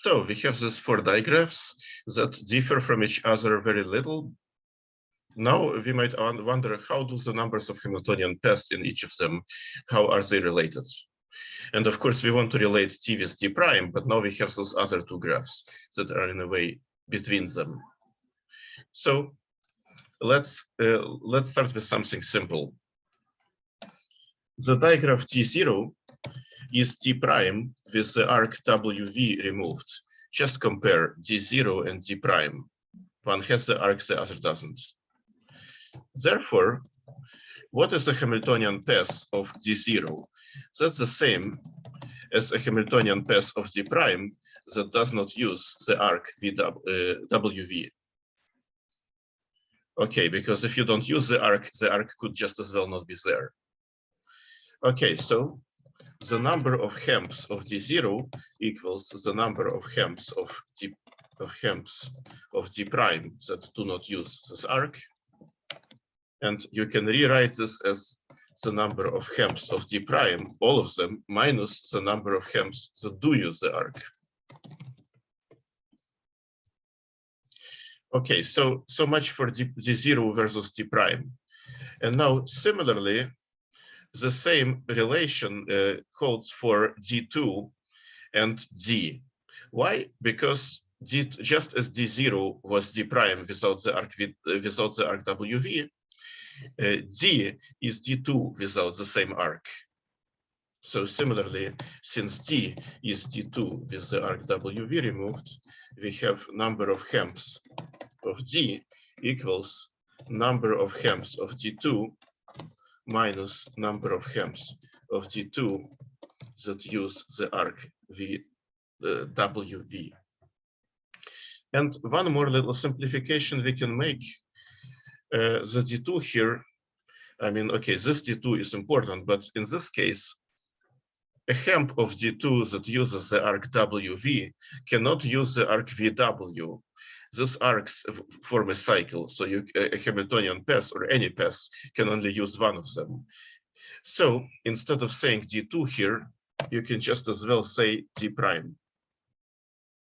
So we have these four digraphs that differ from each other very little. Now we might wonder, how do the numbers of Hamiltonian paths in each of them, how are they related? And of course, we want to relate T with D prime, but now we have those other two graphs that are in a way between them. So let's start with something simple. The digraph T0 is T prime with the arc WV removed. Just compare D0 and D prime. One has the arc, the other doesn't. Therefore, what is a Hamiltonian path of D0? That's the same as a Hamiltonian path of D prime that does not use the arc WV. Okay, because if you don't use the arc could just as well not be there. Okay, so the number of Hemps of D0 equals the number of Hemps of D prime that do not use this arc. And you can rewrite this as the number of Hemps of D prime, all of them, minus the number of Hemps that do use the arc. Okay, so much for D0 versus D prime. And now similarly, the same relation holds for D2 and D. Why? Because just as D0 was D prime without the arc WV, D is D2 without the same arc. So similarly, since D is D2 with the arc WV removed, we have number of Hemps of D equals number of Hemps of D2 minus number of Hemps of D2 that use the arc WV. And one more little simplification we can make. The D2 here, I mean, okay, this D2 is important, but in this case, a Hemp of D2 that uses the arc WV cannot use the arc VW. These arcs form a cycle, so a Hamiltonian path or any path can only use one of them. So instead of saying D2 here, you can just as well say D prime,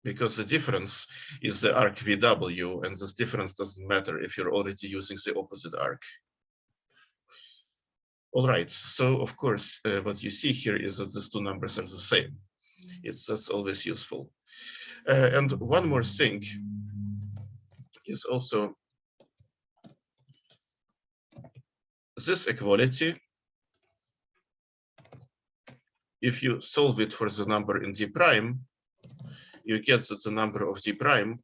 because the difference is the arc VW, and this difference doesn't matter if you're already using the opposite arc. All right, so of course, what you see here is that these two numbers are the same. That's always useful. And one more thing is also this equality. If you solve it for the number in D prime, you get that the number of D prime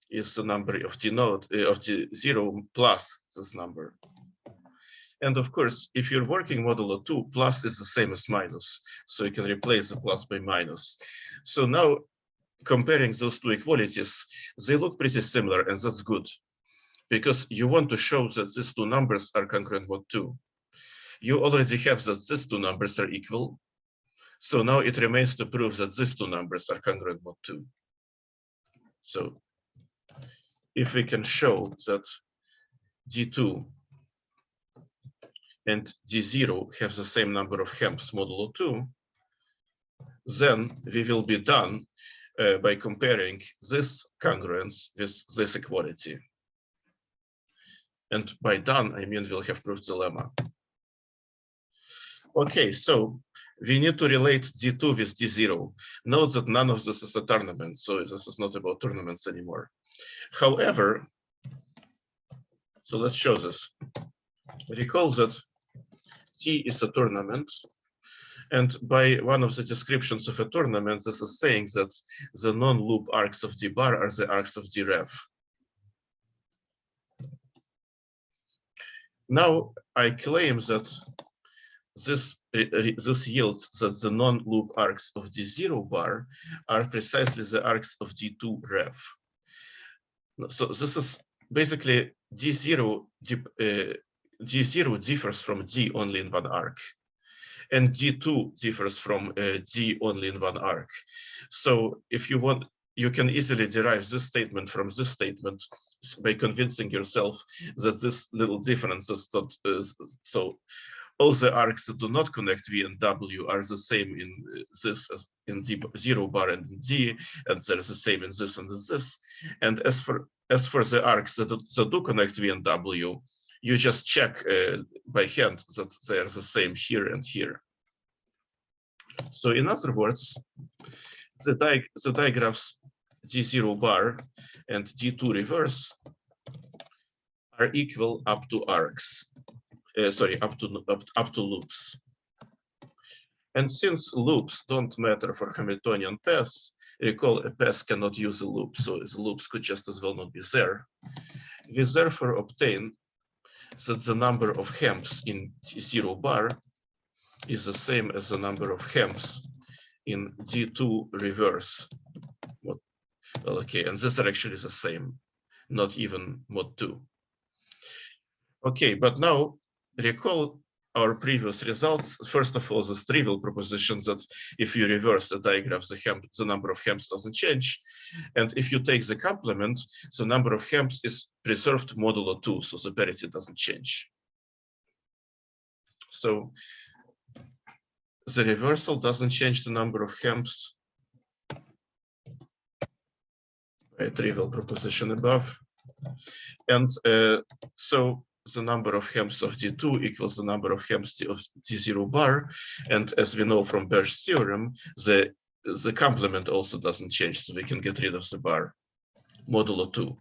is the number of D node of D0 plus this number. And of course, if you're working modulo 2, plus is the same as minus, so you can replace the plus by minus. So now, comparing those two equalities, they look pretty similar, and that's good, because you want to show that these two numbers are congruent mod 2. You already have that these two numbers are equal, so now it remains to prove that these two numbers are congruent mod 2. So if we can show that D2 and D0 have the same number of Hemps modulo 2, then we will be done by comparing this congruence with this equality. And by done, I mean we'll have proved the lemma. Okay, so we need to relate D2 with D0. Note that none of this is a tournament, so this is not about tournaments anymore. However, so let's show this. Recall that T is a tournament, and by one of the descriptions of a tournament, this is saying that the non-loop arcs of D bar are the arcs of D rev. Now I claim that this yields that the non-loop arcs of D0 bar are precisely the arcs of D2 rev. So this is basically D0 differs from D only in one arc, and D2 differs from D only in one arc. So if you want, you can easily derive this statement from this statement by convincing yourself that this little difference is not so. all the arcs that do not connect V and W are the same in this as in D zero bar and in D, and they're the same in this and in this. And as for the arcs that do connect V and W, you just check by hand that they are the same here and here. So in other words, the digraphs D0 bar and D2 reverse are equal up to arcs. Sorry, up to loops. And since loops don't matter for Hamiltonian paths, recall a path cannot use a loop, so the loops could just as well not be there. We therefore obtain that the number of Hemps in D0 bar is the same as the number of Hemps in D2 reverse. Well, okay, and this are actually the same, not even mod 2. Okay, but now recall our previous results. First of all, this trivial proposition that if you reverse the digraphs, the number of Hemps doesn't change. And if you take the complement, the number of Hemps is preserved modulo 2, so the parity doesn't change. So the reversal doesn't change the number of Hemps. A trivial proposition above. And so the number of Hemps of D2 equals the number of Hemps of D0 bar. And as we know from Birch's theorem, the complement also doesn't change, so we can get rid of the bar modulo 2.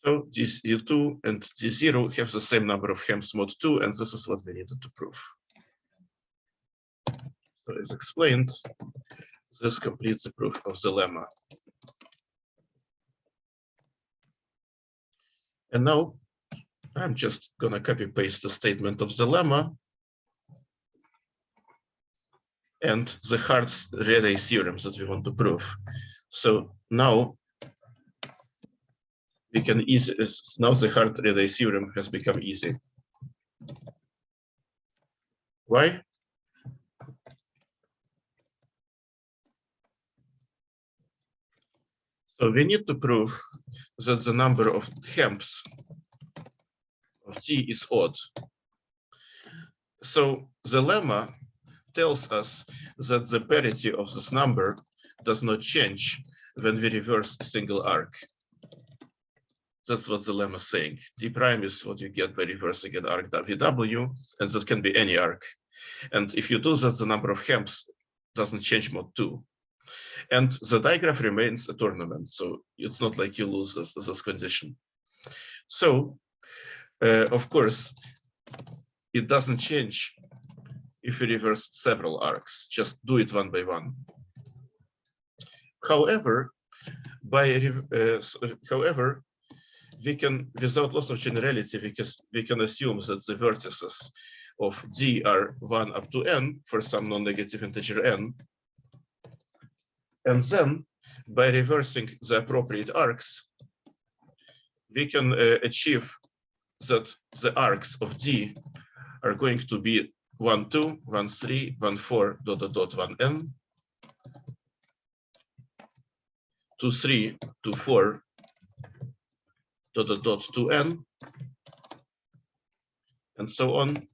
So D2 and D0 have the same number of Hemps mod 2, and this is what we needed to prove. So as explained, this completes the proof of the lemma. And now I'm just gonna copy paste the statement of the lemma and the Hartz-Rayleigh theorems that we want to prove. So now we can now the Hartz-Rayleigh theorem has become easy. Why? So we need to prove that the number of Hemps of D is odd. So the lemma tells us that the parity of this number does not change when we reverse a single arc. That's what the lemma is saying. D prime is what you get by reversing an arc VW, and that can be any arc. And if you do that, the number of Hemps doesn't change mod 2. And the digraph remains a tournament, so it's not like you lose this condition. So, of course, it doesn't change if you reverse several arcs. Just do it one by one. However, we can, without loss of generality, we can assume that the vertices of D are 1 up to n for some non-negative integer n. And then, by reversing the appropriate arcs, we can achieve that the arcs of D are going to be 1, 2, 1, 3, 1, 4, ... 1, n, 2, 3, 2, 4, ... 2, n, and so on,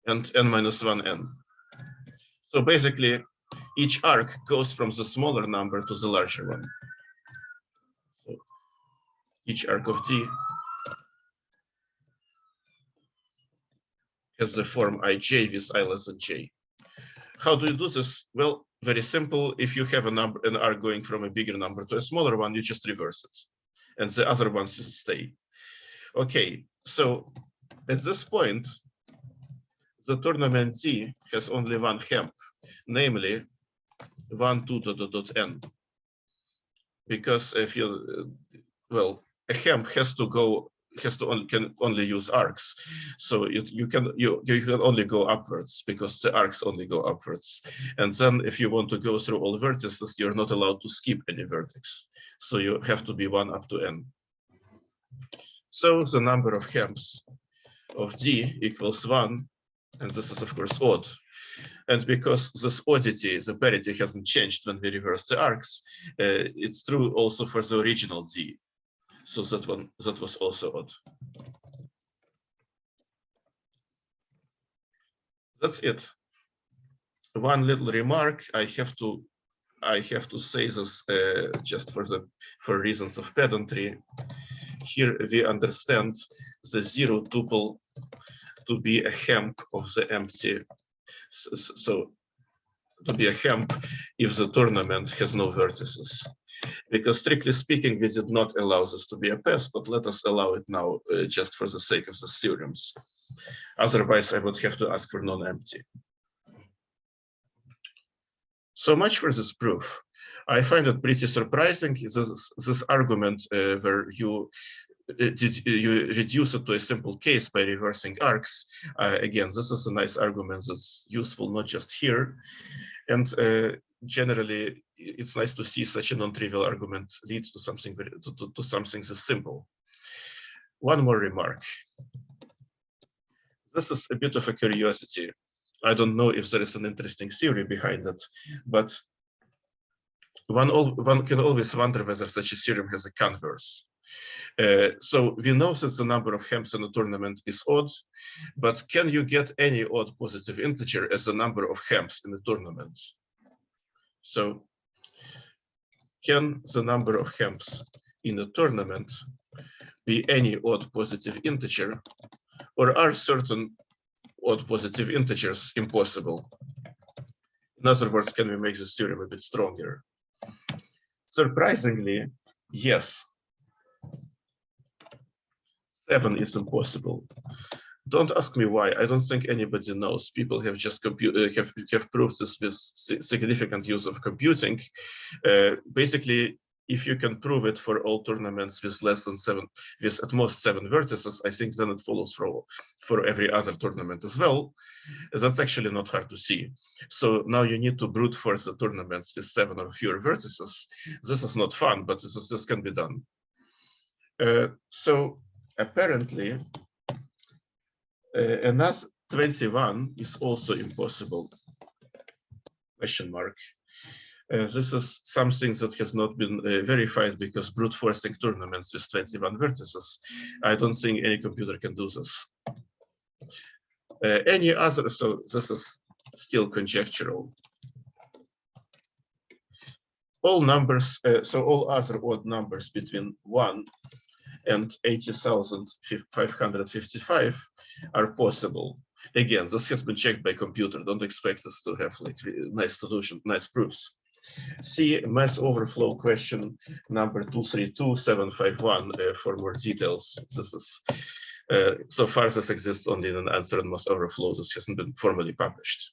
and n minus 1, n. So basically, each arc goes from the smaller number to the larger one. So each arc of D has the form ij with I less than j. How do you do this? Well, very simple. If you have an arc going from a bigger number to a smaller one, you just reverse it, and the other ones just stay. Okay, so at this point, the tournament D has only one Hemp, namely 1, 2, ... n. Because if you, well, a Hemp can only use arcs, so you can only go upwards because the arcs only go upwards. And then if you want to go through all vertices, you're not allowed to skip any vertex, so you have to be 1 up to n. So the number of Hemps of D equals 1, and this is of course odd. And because this oddity, the parity hasn't changed when we reverse the arcs, it's true also for the original D. So that was also odd. That's it. One little remark. I have to say this just for reasons of pedantry. Here we understand the zero tuple to be a hemp of the empty. So to be a hemp if the tournament has no vertices. Because strictly speaking, we did not allow this to be a pass, but let us allow it now just for the sake of the theorems. Otherwise, I would have to ask for non-empty. So much for this proof. I find it pretty surprising, this argument where you reduce it to a simple case by reversing arcs. Again, this is a nice argument that's useful not just here. And generally, it's nice to see such a non-trivial argument leads to something to something this simple. One more remark. This is a bit of a curiosity. I don't know if there is an interesting theory behind it, but one can always wonder whether such a theorem has a converse. So we know that the number of hemps in a tournament is odd, but can you get any odd positive integer as the number of hemps in the tournament? So can the number of hemps in a tournament be any odd positive integer, or are certain odd positive integers impossible? In other words, can we make this theorem a bit stronger? Surprisingly, yes. 7 is impossible. Don't ask me why. I don't think anybody knows. People have just have proved this with significant use of computing. Basically, if you can prove it for all tournaments with less than 7, with at most 7 vertices, I think then it follows for every other tournament as well. That's actually not hard to see. So now you need to brute force the tournaments with 7 or fewer vertices. This is not fun, but this can be done. So apparently, another 21 is also impossible, question mark. This is something that has not been verified because brute forcing tournaments with 21 vertices. I don't think any computer can do this. Any other, so this is still conjectural. All numbers, so all other odd numbers between 1 and 80,555 are possible. Again, this has been checked by computer. Don't expect us to have like nice solution, nice proofs. See mass overflow question number 232751 for more details. This is so far this exists only in an answer and mass overflow. This hasn't been formally published.